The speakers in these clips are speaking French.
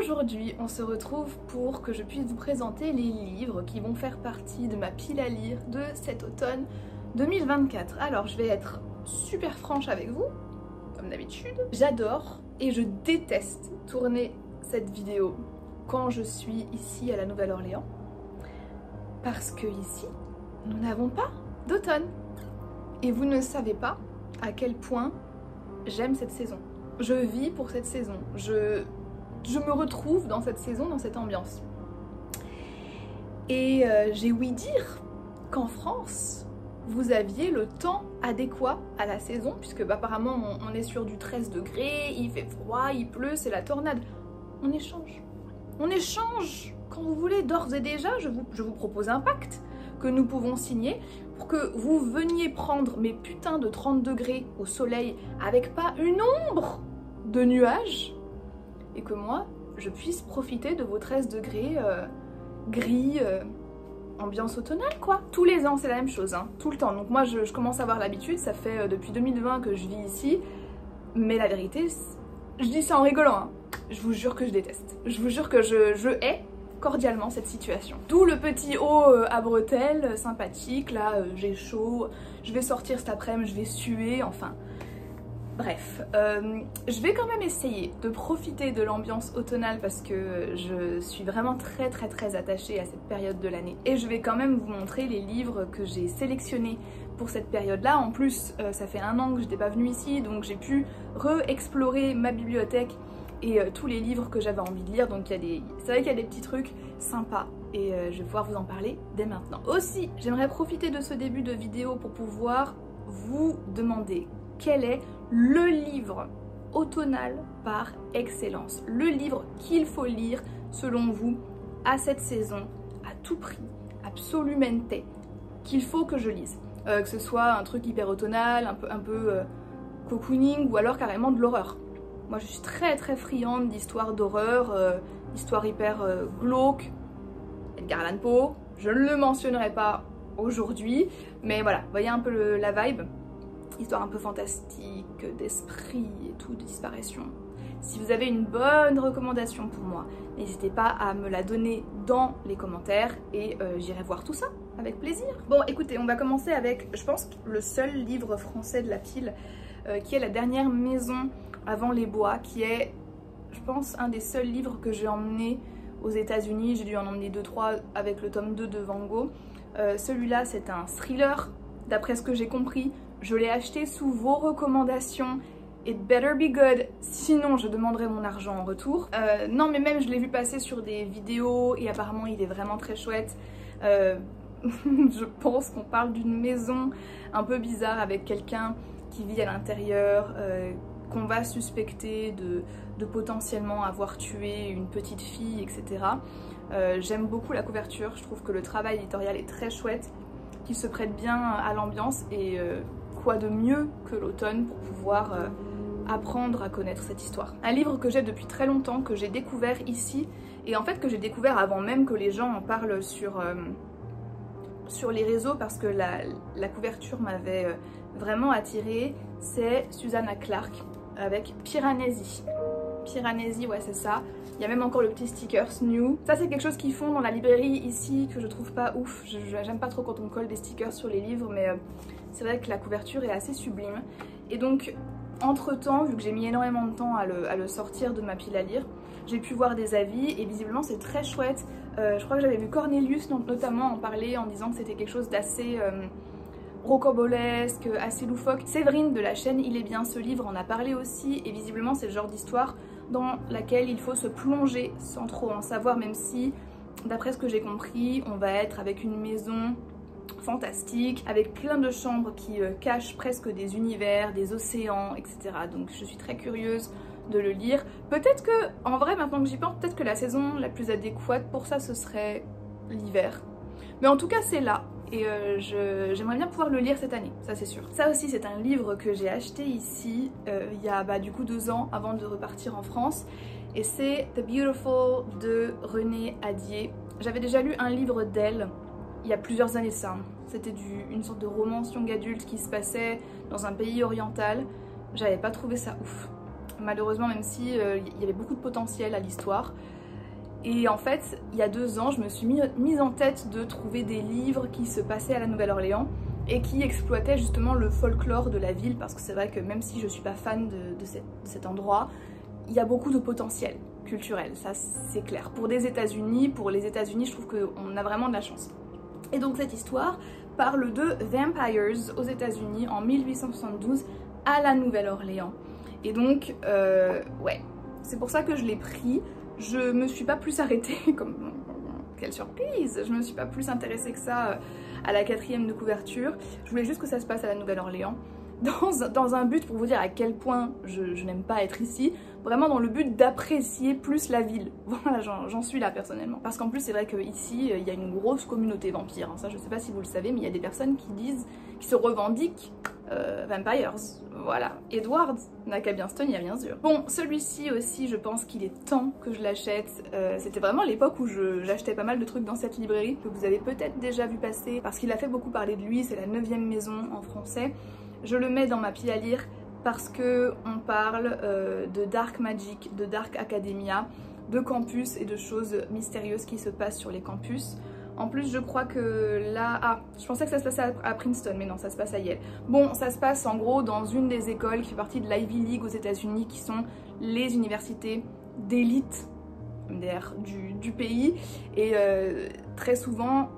aujourd'hui on se retrouve pour que je puisse vous présenter les livres qui vont faire partie de ma pile à lire de cet automne 2024. Alors je vais être super franche avec vous, comme d'habitude. J'adore et je déteste tourner cette vidéo quand je suis ici à la Nouvelle-Orléans, parce que ici nous n'avons pas d'automne. Et vous ne savez pas à quel point j'aime cette saison. Je vis pour cette saison. Je me retrouve dans cette saison, dans cette ambiance. Et j'ai ouï dire qu'en France, vous aviez le temps adéquat à la saison, puisque apparemment on est sur du 13 degrés, il fait froid, il pleut, c'est la tornade. On échange. On échange quand vous voulez. D'ores et déjà, je vous propose un pacte que nous pouvons signer pour que vous veniez prendre mes putains de 30 degrés au soleil avec pas une ombre de nuages, et que moi je puisse profiter de vos 13 degrés gris, ambiance automnale quoi. Tous les ans c'est la même chose, hein, tout le temps. Donc moi je commence à avoir l'habitude, ça fait depuis 2020 que je vis ici, mais la vérité, je dis ça en rigolant, hein. Je vous jure que je déteste. Je vous jure que je hais cordialement cette situation. D'où le petit haut à bretelles sympathique, là j'ai chaud, je vais sortir cet après-midi, je vais suer, enfin bref. Je vais quand même essayer de profiter de l'ambiance automnale parce que je suis vraiment très attachée à cette période de l'année. Et je vais quand même vous montrer les livres que j'ai sélectionnés pour cette période-là. En plus, ça fait un an que je n'étais pas venue ici, donc j'ai pu re-explorer ma bibliothèque et tous les livres que j'avais envie de lire. Donc c'est vrai qu'il y a des petits trucs sympas et je vais pouvoir vous en parler dès maintenant. Aussi, j'aimerais profiter de ce début de vidéo pour pouvoir vous demander quel est le livre automnal par excellence, le livre qu'il faut lire selon vous à cette saison, à tout prix, absolument, qu'il faut que je lise. Que ce soit un truc hyper automnal, un peu cocooning, ou alors carrément de l'horreur. Moi je suis très friande d'histoires d'horreur, d'histoires hyper glauques. Edgar Allan Poe, je ne le mentionnerai pas aujourd'hui, mais voilà, vous voyez un peu la vibe. Histoire un peu fantastique, d'esprit et tout, de disparition. Si vous avez une bonne recommandation pour moi, n'hésitez pas à me la donner dans les commentaires et j'irai voir tout ça avec plaisir. Bon écoutez, on va commencer avec, je pense, le seul livre français de la pile, qui est La dernière maison avant les bois, qui est, je pense, un des seuls livres que j'ai emmené aux États-Unis. J'ai dû en emmener 2-3 avec le tome 2 de Van Gogh. Celui-là, c'est un thriller, d'après ce que j'ai compris. Je l'ai acheté sous vos recommandations. It better be good, sinon je demanderai mon argent en retour. Non mais même je l'ai vu passer sur des vidéos et apparemment il est vraiment très chouette. Je pense qu'on parle d'une maison un peu bizarre avec quelqu'un qui vit à l'intérieur, qu'on va suspecter de potentiellement avoir tué une petite fille, etc. J'aime beaucoup la couverture, je trouve que le travail éditorial est très chouette, qu'il se prête bien à l'ambiance et quoi de mieux que l'automne pour pouvoir apprendre à connaître cette histoire. Un livre que j'ai depuis très longtemps, que j'ai découvert ici et en fait que j'ai découvert avant même que les gens en parlent sur les réseaux, parce que la couverture m'avait vraiment attirée. C'est Susanna Clark avec Piranesi. Piranesi, ouais c'est ça. Il y a même encore le petit sticker New. Ça c'est quelque chose qu'ils font dans la librairie ici que je trouve pas ouf. J'aime pas trop quand on colle des stickers sur les livres, mais c'est vrai que la couverture est assez sublime. Et donc entre temps, vu que j'ai mis énormément de temps à le sortir de ma pile à lire, j'ai pu voir des avis et visiblement c'est très chouette. Je crois que j'avais vu Cornelius notamment en parler en disant que c'était quelque chose d'assez rocambolesque, assez loufoque. Séverine de la chaîne Il est bien ce livre en a parlé aussi et visiblement c'est le genre d'histoire dans laquelle il faut se plonger sans trop en savoir, même si d'après ce que j'ai compris on va être avec une maison fantastique avec plein de chambres qui cachent presque des univers, des océans, etc. Donc je suis très curieuse de le lire. Peut-être que, en vrai maintenant que j'y pense, peut-être que la saison la plus adéquate pour ça ce serait l'hiver. Mais en tout cas c'est là. Et j'aimerais bien pouvoir le lire cette année, ça c'est sûr. Ça aussi c'est un livre que j'ai acheté ici il y a du coup 2 ans avant de repartir en France. Et c'est The Beautiful de Renée Ahdieh. J'avais déjà lu un livre d'elle il y a plusieurs années de ça. C'était une sorte de romance young adulte qui se passait dans un pays oriental. J'avais pas trouvé ça ouf. Malheureusement, même si il y avait beaucoup de potentiel à l'histoire. Et en fait, il y a 2 ans, je me suis mise en tête de trouver des livres qui se passaient à la Nouvelle-Orléans et qui exploitaient justement le folklore de la ville, parce que c'est vrai que même si je suis pas fan de cet endroit, il y a beaucoup de potentiel culturel, ça c'est clair. Pour les États-Unis, je trouve qu'on a vraiment de la chance. Et donc cette histoire parle de vampires aux États-Unis en 1872 à la Nouvelle-Orléans. Et donc, ouais, c'est pour ça que je l'ai pris. Je me suis pas plus arrêtée, comme quelle surprise, je me suis pas plus intéressée que ça à la 4e de couverture. Je voulais juste que ça se passe à la Nouvelle-Orléans. Dans un but pour vous dire à quel point je n'aime pas être ici, vraiment dans le but d'apprécier plus la ville. Voilà, j'en suis là personnellement. Parce qu'en plus c'est vrai qu'ici il y a une grosse communauté vampire, hein. Ça je sais pas si vous le savez, mais il y a des personnes qui se revendiquent vampires. Voilà, Edward n'a qu'à bien se tenir bien sûr. Bon, celui-ci aussi je pense qu'il est temps que je l'achète. C'était vraiment l'époque où j'achetais pas mal de trucs dans cette librairie, que vous avez peut-être déjà vu passer, parce qu'il a fait beaucoup parler de lui, c'est la 9e maison en français. Je le mets dans ma pile à lire parce que on parle de Dark Magic, de Dark Academia, de campus et de choses mystérieuses qui se passent sur les campus. En plus je crois que là... Ah, je pensais que ça se passait à Princeton, mais non, ça se passe à Yale. Bon, ça se passe en gros dans une des écoles qui fait partie de l'Ivy League aux États-Unis, qui sont les universités d'élite du pays. Et très souvent...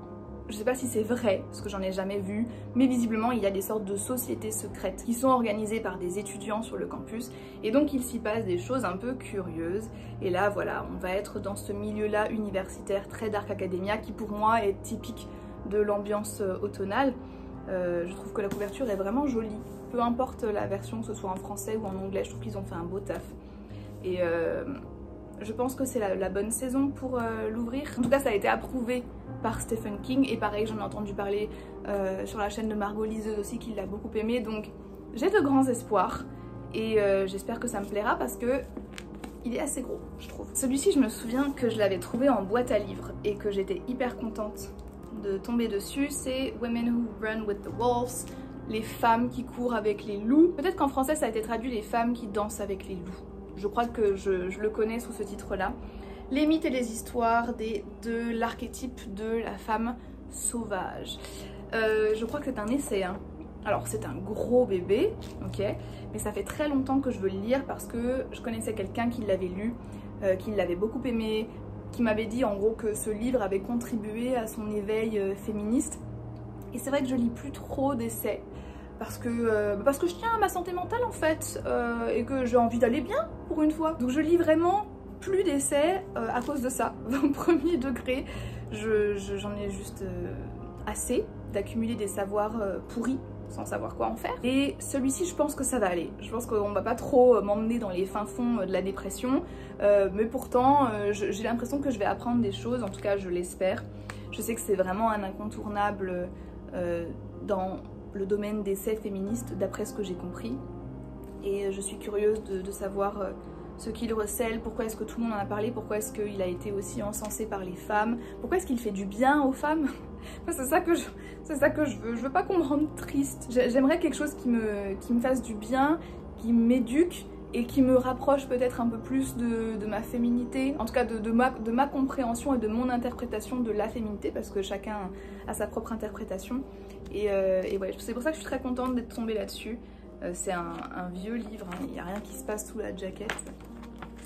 Je sais pas si c'est vrai, parce que j'en ai jamais vu, mais visiblement il y a des sortes de sociétés secrètes qui sont organisées par des étudiants sur le campus, et donc il s'y passe des choses un peu curieuses. Et là voilà, on va être dans ce milieu-là universitaire très Dark Academia, qui pour moi est typique de l'ambiance automnale. Je trouve que la couverture est vraiment jolie, peu importe la version, que ce soit en français ou en anglais, je trouve qu'ils ont fait un beau taf. Et je pense que c'est la bonne saison pour l'ouvrir. En tout cas ça a été approuvé par Stephen King, et pareil j'en ai entendu parler sur la chaîne de Margot Liseuse aussi, qui l'a beaucoup aimé, donc j'ai de grands espoirs et j'espère que ça me plaira parce que il est assez gros je trouve. Celui-ci je me souviens que je l'avais trouvé en boîte à livres et que j'étais hyper contente de tomber dessus. C'est Women Who Run With The Wolves, les femmes qui courent avec les loups. Peut-être qu'en français ça a été traduit les femmes qui dansent avec les loups. Je crois que je le connais sous ce titre-là. Les mythes et les histoires de l'archétype de la femme sauvage. Je crois que c'est un essai, hein. Alors c'est un gros bébé, ok, mais ça fait très longtemps que je veux le lire parce que je connaissais quelqu'un qui l'avait lu, qui l'avait beaucoup aimé, qui m'avait dit en gros que ce livre avait contribué à son éveil féministe. Et c'est vrai que je lis plus trop d'essais parce que je tiens à ma santé mentale en fait, et que j'ai envie d'aller bien pour une fois. Donc je lis vraiment plus d'essais à cause de ça. Au premier degré, j'en ai juste assez d'accumuler des savoirs pourris sans savoir quoi en faire. Et celui-ci je pense que ça va aller. Je pense qu'on va pas trop m'emmener dans les fins fonds de la dépression, mais pourtant j'ai l'impression que je vais apprendre des choses, en tout cas je l'espère. Je sais que c'est vraiment un incontournable dans le domaine des essais féministes d'après ce que j'ai compris. Et je suis curieuse de savoir ce qu'il recèle, pourquoi est-ce que tout le monde en a parlé, pourquoi est-ce qu'il a été aussi encensé par les femmes, pourquoi est-ce qu'il fait du bien aux femmes. C'est ça que je veux. Je veux pas qu'on me rende triste. J'aimerais quelque chose qui me fasse du bien, qui m'éduque et qui me rapproche peut-être un peu plus de ma féminité, en tout cas de ma compréhension et de mon interprétation de la féminité, parce que chacun a sa propre interprétation. Et ouais, c'est pour ça que je suis très contente d'être tombée là-dessus. C'est un vieux livre, hein, il n'y a rien qui se passe sous la jaquette.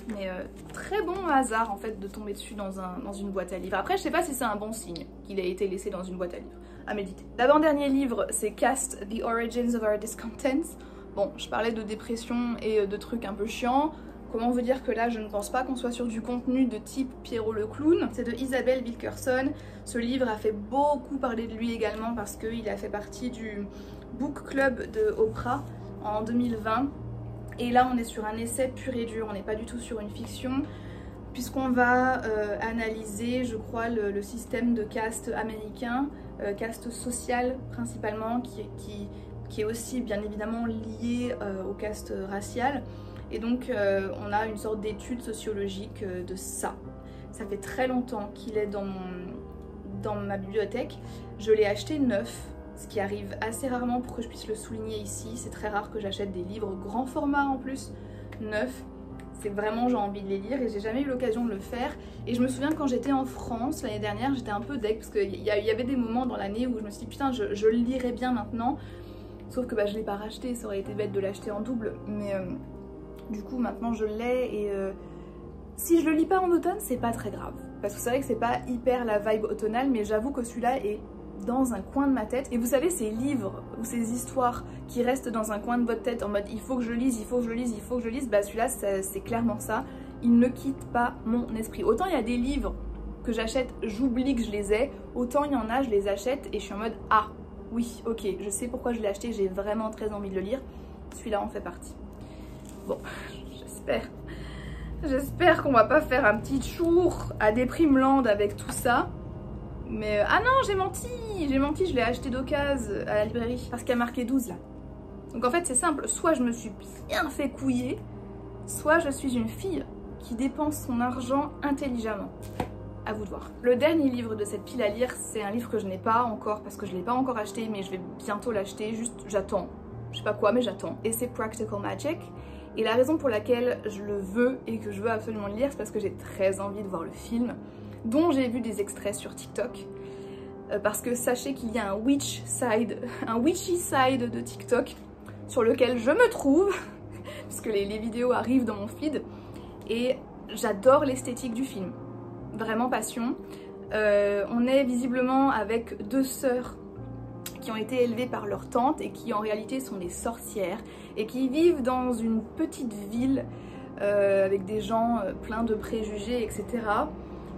Mais très bon hasard en fait de tomber dessus dans une boîte à livres. Après je sais pas si c'est un bon signe qu'il ait été laissé dans une boîte à livres, à méditer. L'avant-dernier livre c'est Cast, The Origins of Our Discontents. Bon, je parlais de dépression et de trucs un peu chiants. Comment vous dire que là je ne pense pas qu'on soit sur du contenu de type Pierrot le clown. C'est de Isabelle Wilkerson. Ce livre a fait beaucoup parler de lui également parce qu'il a fait partie du book club de Oprah en 2020. Et là on est sur un essai pur et dur, on n'est pas du tout sur une fiction, puisqu'on va analyser, je crois, le système de caste américain, caste sociale principalement, qui est aussi bien évidemment lié au caste racial. Et donc on a une sorte d'étude sociologique de ça. Ça fait très longtemps qu'il est dans ma bibliothèque. Je l'ai acheté neuf, ce qui arrive assez rarement pour que je puisse le souligner ici. C'est très rare que j'achète des livres grand format en plus, neufs. c'est vraiment j'ai envie de les lire et j'ai jamais eu l'occasion de le faire. Et je me souviens quand j'étais en France l'année dernière, j'étais un peu deg parce qu'il y avait des moments dans l'année où je me suis dit putain je le lirais bien maintenant. Sauf que bah, je l'ai pas racheté, ça aurait été bête de l'acheter en double. Mais du coup maintenant je l'ai et si je le lis pas en automne c'est pas très grave. Parce que c'est vrai que c'est pas hyper la vibe automnale, mais j'avoue que celui-là est dans un coin de ma tête. Et vous savez ces livres ou ces histoires qui restent dans un coin de votre tête en mode il faut que je lise, il faut que je lise, il faut que je lise, bah celui-là c'est clairement ça. Il ne quitte pas mon esprit. Autant il y a des livres que j'achète, j'oublie que je les ai, autant il y en a, je les achète et je suis en mode ah oui ok je sais pourquoi je l'ai acheté, j'ai vraiment très envie de le lire. Celui-là en fait partie. Bon, j'espère qu'on va pas faire un petit tour à Déprimeland avec tout ça. Mais ah non, j'ai menti, je l'ai acheté d'occasion à la librairie parce qu'il y a marqué 12 là. Donc en fait c'est simple, soit je me suis bien fait couiller, soit je suis une fille qui dépense son argent intelligemment. À vous de voir. Le dernier livre de cette pile à lire, c'est un livre que je n'ai pas encore parce que je ne l'ai pas encore acheté, mais je vais bientôt l'acheter, juste j'attends. Je sais pas quoi mais j'attends. Et c'est Practical Magic. Et la raison pour laquelle je le veux et que je veux absolument le lire, c'est parce que j'ai très envie de voir le film, dont j'ai vu des extraits sur TikTok. Parce que sachez qu'il y a un witchy side de TikTok sur lequel je me trouve, puisque les vidéos arrivent dans mon feed, et j'adore l'esthétique du film. Vraiment passion. On est visiblement avec deux sœurs qui ont été élevées par leur tante et qui en réalité sont des sorcières et qui vivent dans une petite ville avec des gens pleins de préjugés, etc.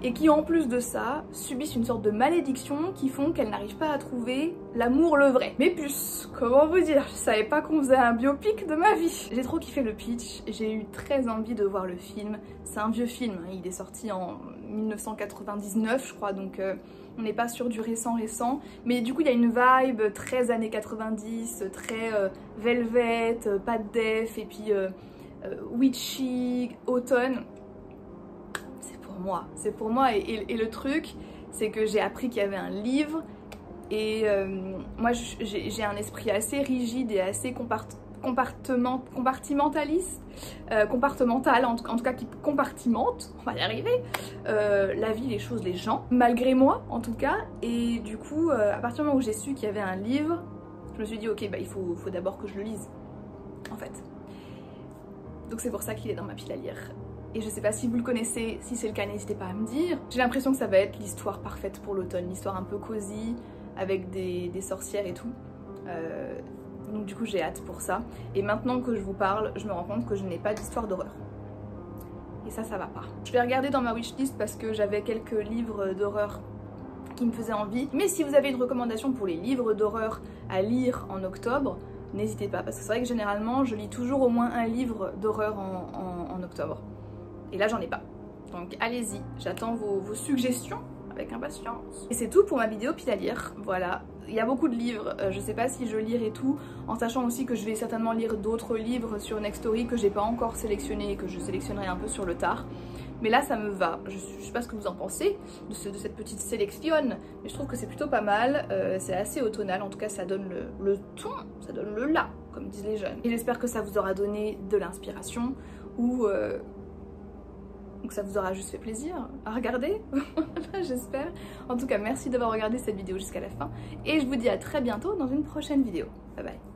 Et qui en plus de ça subissent une sorte de malédiction qui font qu'elles n'arrivent pas à trouver l'amour le vrai. Mais plus, comment vous dire, je savais pas qu'on faisait un biopic de ma vie. J'ai trop kiffé le pitch, j'ai eu très envie de voir le film. C'est un vieux film, hein, il est sorti en 1999 je crois, donc on n'est pas sur du récent. Mais du coup il y a une vibe très années 90, très velvet, pas de def, et puis witchy, automne. C'est pour moi et le truc c'est que j'ai appris qu'il y avait un livre et moi j'ai un esprit assez rigide et assez compartimental en tout cas qui compartimente, on va y arriver, la vie, les choses, les gens, malgré moi en tout cas. Et du coup à partir du moment où j'ai su qu'il y avait un livre, je me suis dit ok bah il faut d'abord que je le lise en fait. Donc c'est pour ça qu'il est dans ma pile à lire. Et je sais pas si vous le connaissez, si c'est le cas n'hésitez pas à me dire. J'ai l'impression que ça va être l'histoire parfaite pour l'automne, l'histoire un peu cosy, avec des sorcières et tout. Donc du coup j'ai hâte pour ça. Et maintenant que je vous parle, je me rends compte que je n'ai pas d'histoire d'horreur. Et ça va pas. Je vais regarder dans ma wishlist parce que j'avais quelques livres d'horreur qui me faisaient envie. Mais si vous avez une recommandation pour les livres d'horreur à lire en octobre, n'hésitez pas. Parce que c'est vrai que généralement je lis toujours au moins un livre d'horreur en octobre. Et là j'en ai pas. Donc allez-y, j'attends vos suggestions avec impatience. Et c'est tout pour ma vidéo pile à lire, voilà. Il y a beaucoup de livres, je sais pas si je lirai tout, en sachant aussi que je vais certainement lire d'autres livres sur Nextory que j'ai pas encore sélectionnés et que je sélectionnerai un peu sur le tard. Mais là ça me va, je sais pas ce que vous en pensez de cette petite sélection, mais je trouve que c'est plutôt pas mal, c'est assez automnal, en tout cas ça donne le ton, ça donne le là, comme disent les jeunes. Et j'espère que ça vous aura donné de l'inspiration ou que ça vous aura juste fait plaisir à regarder, j'espère. En tout cas merci d'avoir regardé cette vidéo jusqu'à la fin et je vous dis à très bientôt dans une prochaine vidéo. Bye bye.